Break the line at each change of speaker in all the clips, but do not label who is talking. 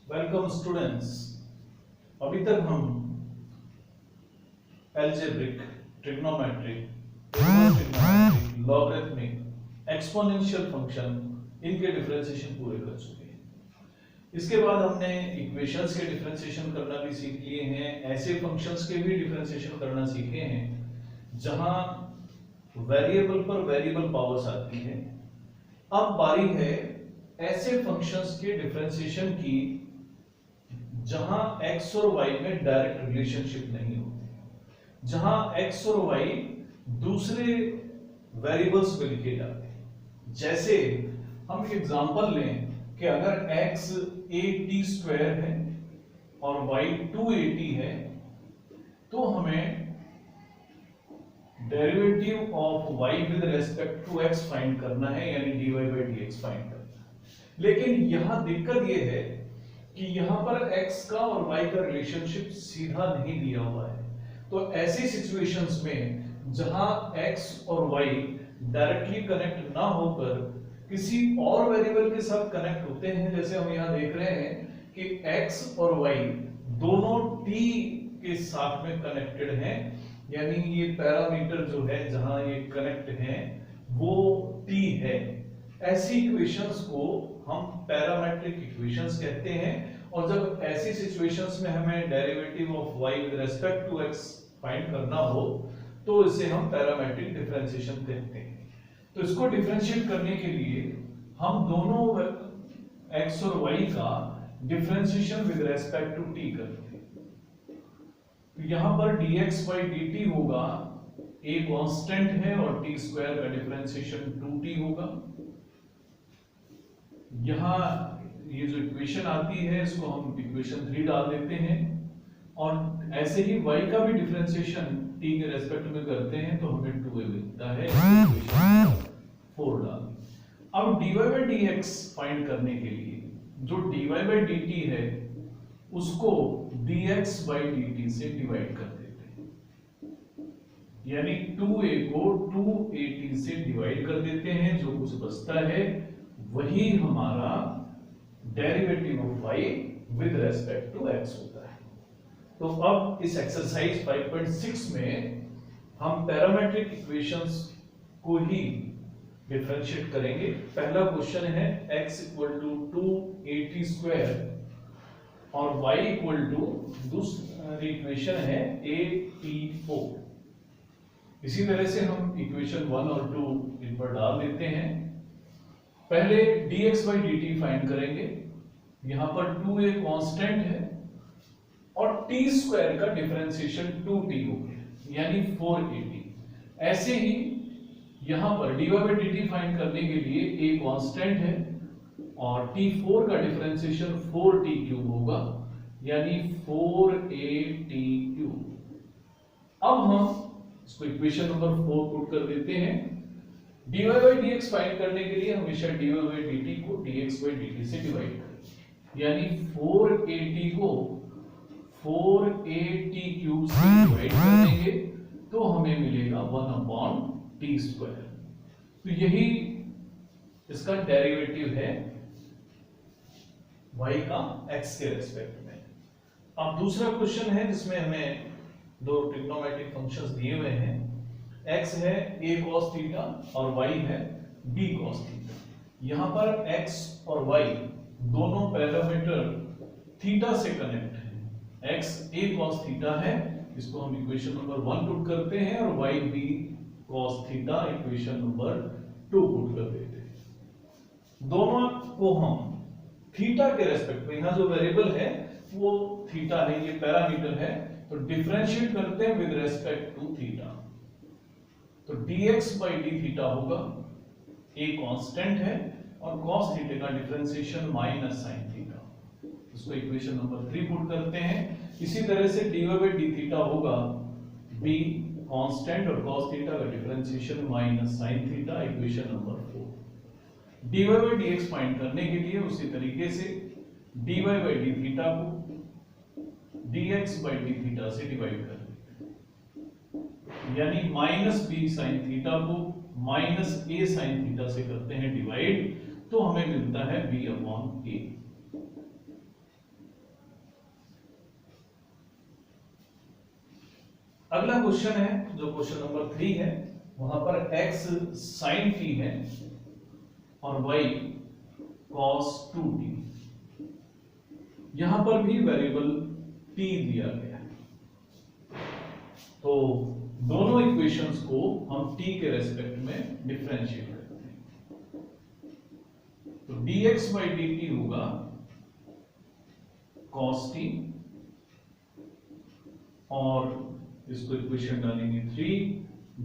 Welcome students. अभी तक हम algebraic, trigonometric, logarithmic, exponential function इनके डिफरेंशिएशन पूरे कर चुके हैं। इसके बाद हमने इक्वेशंस के डिफरेंशिएशन करना भी सीख लिए हैं, ऐसे फंक्शंस के भी डिफरेंशिएशन करना सीखे हैं जहां वेरिएबल पर वेरिएबल पावर्स आती हैं। अब बारी है ऐसे फंक्शंस के डिफरेंशिएशन की जहां x और y में डायरेक्ट रिलेशनशिप नहीं होती, जहां x और y दूसरे वेरिएबल्स में लिखे जाते हैं। जैसे हम एक एग्जांपल लें कि अगर x 8t² है और y 280 है, तो हमें derivative of y with respect to x find करना है, यानी dy/dx फाइंड करना है। लेकिन यहां दिक्कत यह है कि यहां पर x का और y का रिलेशनशिप सीधा नहीं दिया हुआ है। तो ऐसी सिचुएशंस में जहां x और y डायरेक्टली कनेक्ट ना होकर किसी और वेरिएबल के साथ कनेक्ट होते हैं, जैसे हम यहां देख रहे हैं कि x और y दोनों t के साथ में कनेक्टेड हैं, यानी ये पैरामीटर जो है जहां ये कनेक्ट हैं वो t है। ऐसी इक्वेशंस को हम पैरामेट्रिक इक्वेशंस कहते हैं। और जब ऐसी सिचुएशंस में हमें derivative of y with respect to x find करना हो तो इसे हम पैरामेट्रिक डिफरेंशिएशन कहते हैं। तो इसको डिफरेंशिएट करने के लिए हम दोनों x और y का differentiation with respect to t करते हैं। तो यहां पर dx/dt होगा, a कांस्टेंट है और t² का डिफरेंशिएशन 2t होगा। यहां ये जो इक्वेशन आती है इसको हम इक्वेशन 3 डाल देते हैं, और ऐसे ही y का भी डिफरेंशिएशन t के रेस्पेक्ट में करते हैं तो हमें 2a मिलता है, इक्वेशन 4 डाल। अब dy/dx फाइंड करने के लिए जो dy/dt है उसको dx/dt से डिवाइड कर देते हैं, यानी 2a को 2at से डिवाइड कर देते हैं। जो कुछ बचता है वही हमारा derivative of y with respect to x होता है। तो अब इस एक्सरसाइज 5.6 में हम पैरामेट्रिक इक्वेशंस को ही डिफरेंशिएट करेंगे। पहला क्वेश्चन है x इक्वल टू 2at² और y इक्वल टू, दूसरी इक्वेशन है at4। इसी तरह से हम इक्वेशन 1 और 2 इन पर डाल देते हैं। पहले dx/dt फाइंड करेंगे। यहां पर 2a कांस्टेंट है और t² का डिफरेंशिएशन 2t हो गया, यानी 4at। ऐसे ही यहां पर dy/dt फाइंड करने के लिए a कांस्टेंट है और t4 का डिफरेंशिएशन 4t³ होगा, यानी 4at³। अब हम इसको इक्वेशन नंबर 4 पुट कर देते हैं। dy/dx फाइंड करने के लिए हमेशा dy/dt को dx/dt से डिवाइड करें, यानी 4at को 4at³ से डिवाइड कर देंगे तो हमें मिलेगा 1/t²। तो यही इसका डेरिवेटिव है y का x के रेस्पेक्ट में। अब दूसरा क्वेश्चन है जिसमें हमें दो ट्रिग्नोमेट्रिक फंक्शंस दिए हुए हैं। x है a cos थीटा और y है b cos थीटा। यहां पर x और y दोनों पैरामीटर थीटा से कनेक्ट हैं। x a cos थीटा है, इसको हम इक्वेशन नंबर 1 पुट करते हैं, और y b cos theta equation number 2 put कर देते हैं। दोनों को हम थीटा के रेस्पेक्ट में, यहां जो वेरिएबल है वो थीटा है, ये पैरामीटर है, तो डिफरेंशिएट करते हैं विद रेस्पेक्ट टू थीटा। तो dx/d थीटा होगा, a कांस्टेंट है और cos थीटा का डिफरेंशिएशन माइनस sin थीटा। इसको इक्वेशन नंबर 3 पुट करते हैं। इसी तरह से dy/d थीटा होगा b कांस्टेंट और cos थीटा का differentiation minus sin theta, equation number 4। dy/dx find करने के लिए उसी तरीके से dy/d थीटा को dx/d थीटा से डिवाइड कर देते हैं, यानी माइनस b sin थीटा को माइनस a sin थीटा से करते हैं डिवाइड, तो हमें मिलता है b/a। अगला क्वेश्चन है जो क्वेश्चन नंबर 3 है, वहां पर x sin t है और y cos 2t। यहां पर भी वेरिएबल t दिया गया है, तो दोनों इक्वेशंस को हम t के रेस्पेक्ट में डिफरेंशिएट करते हैं। तो dx by dt होगा cos t, और इसको इक्वेशन डालेंगे 3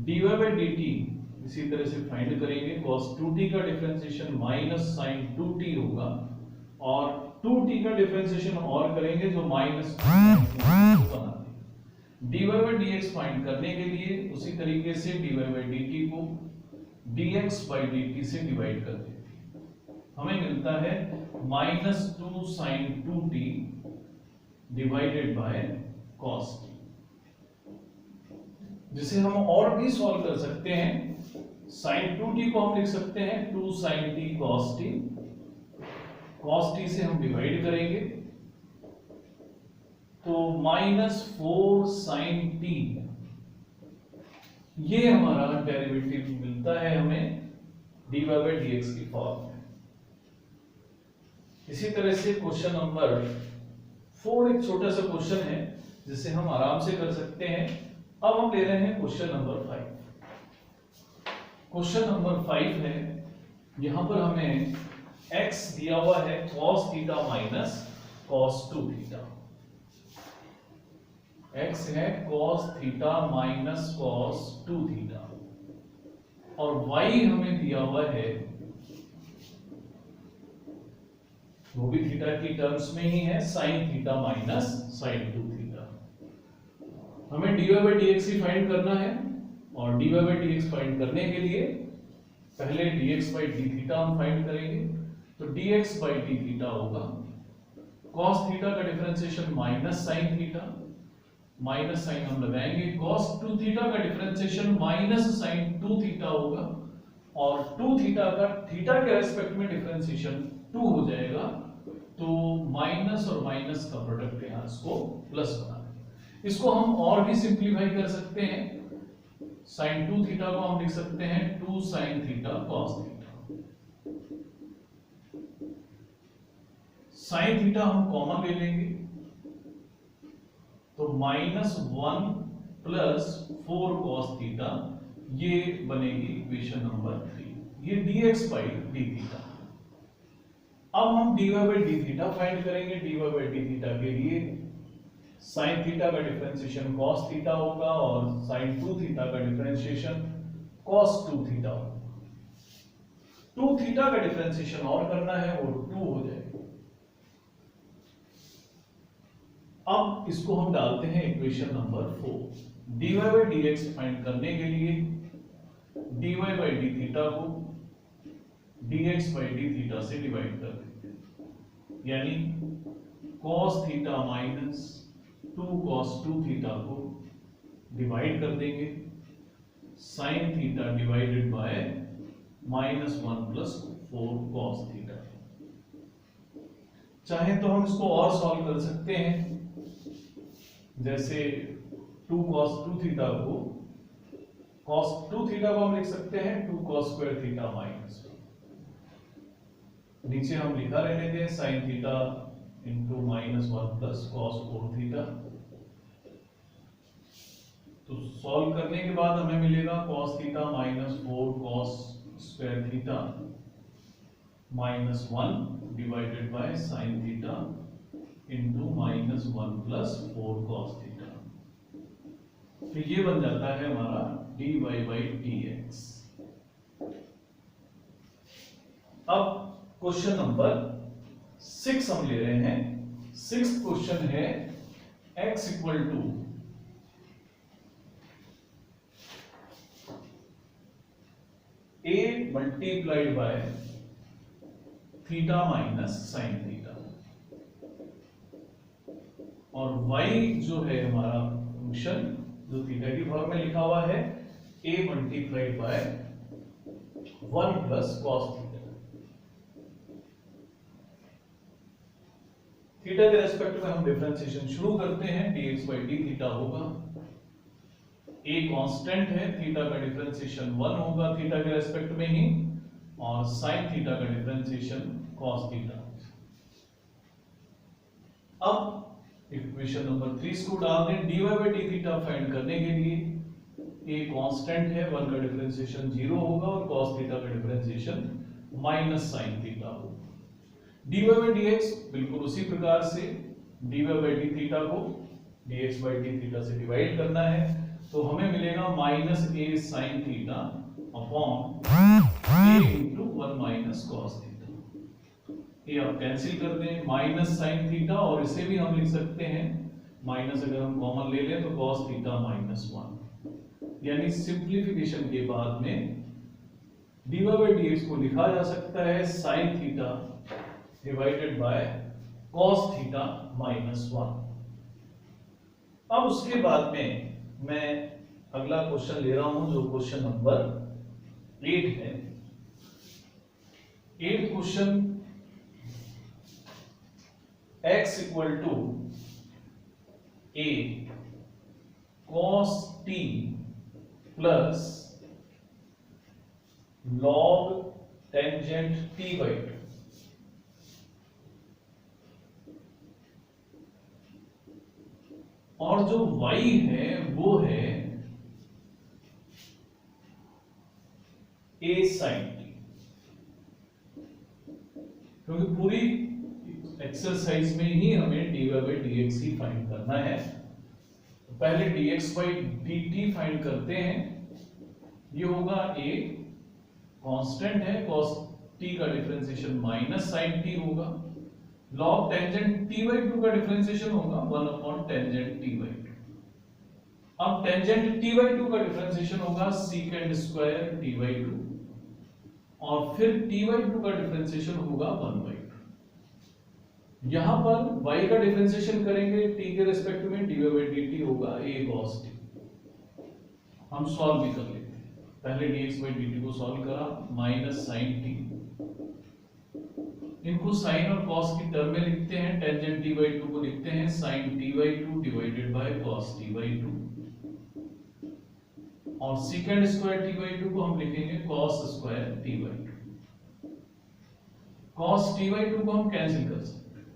dy by dt इसी तरह से फाइंड करेंगे, cos 2t का डिफरेंशिएशन माइनस sin 2t होगा, और 2t का डिफरेंशिएशन और करेंगे जो माइनस बना देगा। dy by dx फाइंड करने के लिए उसी तरीके से dy by dt को dx by dt से डिवाइड कर देते हैं, हमें मिलता है minus 2 sin 2t divided by cos t, जिसे हम और भी सॉल्व कर सकते हैं। sin 2t को हम लिख सकते हैं 2 sin t cos t, cos t से हम डिवाइड करेंगे तो माइनस 4 sin t, ये हमारा डेरिवेटिव मिलता है हमें dy by dx की फॉर्म में। इसी तरह से क्वेश्चन नंबर 4 एक छोटा सा क्वेश्चन है जिसे हम आराम से कर सकते हैं। अब हम ले रहे हैं क्वेश्चन नंबर 5। क्वेश्चन नंबर 5 है, यहां पर हमें x दिया हुआ है cos theta minus cos 2 theta. x है cos theta minus cos 2 theta, और y हमें दिया हुआ है, वो भी थीटा की टर्म्स में ही है, sin theta minus sin 2 theta. हमें dy by dx he find करना है, और dy by dx फाइंड करने के लिए पहले dx by d थीटा हम फाइंड करेंगे। तो dx by d थीटा होगा cos थीटा का differentiation minus sin theta, minus sine हम लगाएंगे, cos 2 थीटा का डिफरेंशिएशन माइनस sin 2 थीटा होगा, और 2 थीटा का थीटा के रेस्पेक्ट में डिफरेंशिएशन 2 हो जाएगा, तो माइनस और माइनस का प्रोडक्ट यहां इसको प्लस बना देंगे। इसको हम और भी सिंप्लीफाई कर सकते हैं, sin 2 थीटा को हम लिख सकते हैं 2 sin theta cos theta. sin theta हम कॉमन ले लेंगे, तो माइनस 1 प्लस 4 cos थीटा, ये बनेगी इक्वेशन नंबर 3, ये dx by d थीटा। अब हम dy by d theta find करेंगे। dy by d थीटा के लिए sin थीटा का डिफरेंशिएशन cos थीटा होगा, और sin 2 थीटा का डिफरेंशिएशन cos 2 थीटा होगा। 2 थीटा का डिफरेंशिएशन और करना है, वो 2 हो जाएगा। अब इसको हम डालते हैं equation number 4। dy by dx find करने के लिए dy by d थीटा को dx by d थीटा से डिवाइड कर देते हैं, यानी cos theta minus 2 cos 2 theta को डिवाइड कर देंगे, sin theta divided by minus 1 plus 4 cos theta. चाहे तो हम इसको और सॉल्व कर सकते हैं, जैसे 2 cos 2 थीटा को cos 2 थीटा को हम लिख सकते हैं 2 cos स्क्वायर थीटा माइनस, नीचे हम लिखा रहने दें sin theta into minus 1 plus cos 4 theta. तो सॉल्व करने के बाद हमें मिलेगा cos theta minus 4 cos square theta minus 1 divided by sin theta into minus 1 plus 4 cos theta. तो ये बन जाता है हमारा dy by dx। अब क्वेश्चन नंबर 6 हम ले रहे हैं। 6th क्वेश्चन है x equal to a multiplied by theta minus sine theta, और y जो है हमारा फंक्शन जो थीटा की फॉर्म में लिखा हुआ है a multiplied bye 1 plus cos theta. Theta के रेस्पेक्ट में हम डिफरेंशिएशन शुरू करते हैं, dx by d थीटा होगा ए कांस्टेंट है, थीटा का डिफरेंशिएशन 1 होगा थीटा के रेस्पेक्ट में ही, और साइन थीटा का डिफरेंशिएशन cos थीटा। अब इक्वेशन नंबर 3 इसको डाल दें। dy by d theta find करने के लिए a कांस्टेंट है, 1 का डिफरेंशिएशन 0 होगा और cos थीटा का डिफरेंशिएशन माइनस साइन थीटा होगा। dy by dx बिल्कुल उसी प्रकार से dy by d थीटा को dx by d थीटा से डिवाइड करना है, तो हमें मिलेगा minus a sine theta upon a into 1 minus cos theta. ये आप कैंसिल कर दें, माइनस साइन थीटा, और इसे भी हम लिख सकते हैं माइनस, अगर हम कॉमन ले लें तो cos थीटा माइनस 1, यानी सिंप्लीफिकेशन के बाद में dy by dx को लिखा जा सकता है sine theta divided by cos theta minus 1। अब उसके बाद में मैं अगला क्वेश्चन ले रहा हूं, जो क्वेश्चन नंबर 8 है। 8 question, x equal to a cos t plus log tangent t by 2। और जो y है वो है a sin t, क्योंकि पूरी एक्सरसाइज में ही हमें dy by dx he find करना है। तो पहले dx by dt फाइंड करते हैं। ये होगा a कांस्टेंट है, cos t का डिफरेंशिएशन माइनस sin t होगा, log टेंजेंट t by 2 का डिफरेंशिएशन होगा 1 अपॉन टेंजेंट t by 2। अब टेंजेंट t by 2 का डिफरेंशिएशन होगा secant स्क्वायर t by 2, और फिर t by 2 का डिफरेंशिएशन होगा 1 by 2। यहां पर y का डिफरेंशिएशन करेंगे t के रेस्पेक्ट में, dy by dt होगा a cos t। हम सॉल्व भी कर लेते हैं। पहले dx by dt को सॉल्व करा, माइनस sin t, इनको साइन और cos की टर्म में लिखते हैं। टेंजेंट t by 2 को लिखते हैं sin t by 2 divided by cos t by 2, और secant स्क्वायर t by 2 को हम लिखेंगे cos square t by 2। cos t by 2 को हम कैंसिल कर सकते हैं,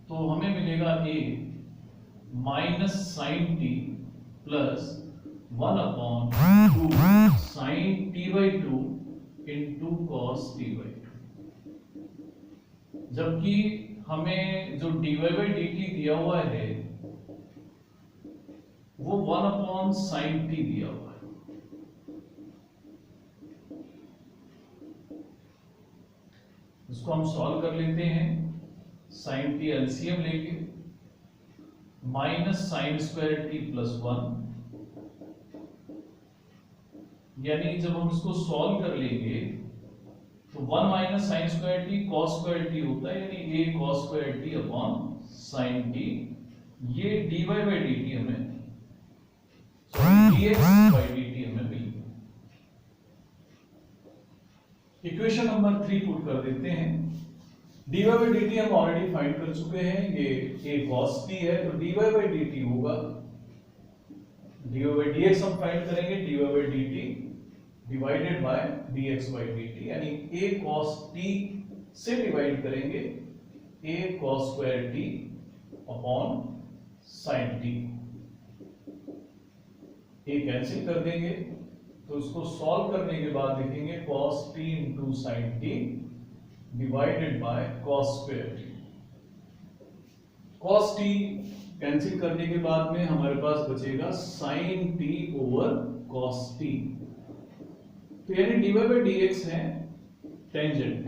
तो हमें मिलेगा a minus sine t plus 1 upon 2 sine t by 2 into cos t by 2। जबकि हमें जो dy by dt दिया हुआ है वो 1 अपॉन साइन t दिया हुआ है। इसको हम सॉल्व कर लेते हैं। साइन टी एलसीएम लेके minus sine square T plus 1, यानी जब हम इसको सॉल्व कर लेंगे तो 1 minus sine square T cos square T होता है, यानी a cos square T upon sine T. ये dy by dt हमें dx by dt हमें मिल गया। इक्वेशन नंबर 3 पुट कर देते हैं। dy by dt हम ऑलरेडी फाइंड कर चुके हैं, ये a cos t है, तो dy by dt होगा, dy by dx हम फाइंड करेंगे dy by dt divided by dx by dt, यानी a cos t से डिवाइड करेंगे a cos square t upon sin t, a cancel कर देंगे, तो इसको सॉल्व करने के बाद लिखेंगे cos t into sin t divided by cos square t। cos t cancel करने के बाद में हमारे पास बचेगा sin t over cos t, तो यानी dy by dx है टेंजेंट।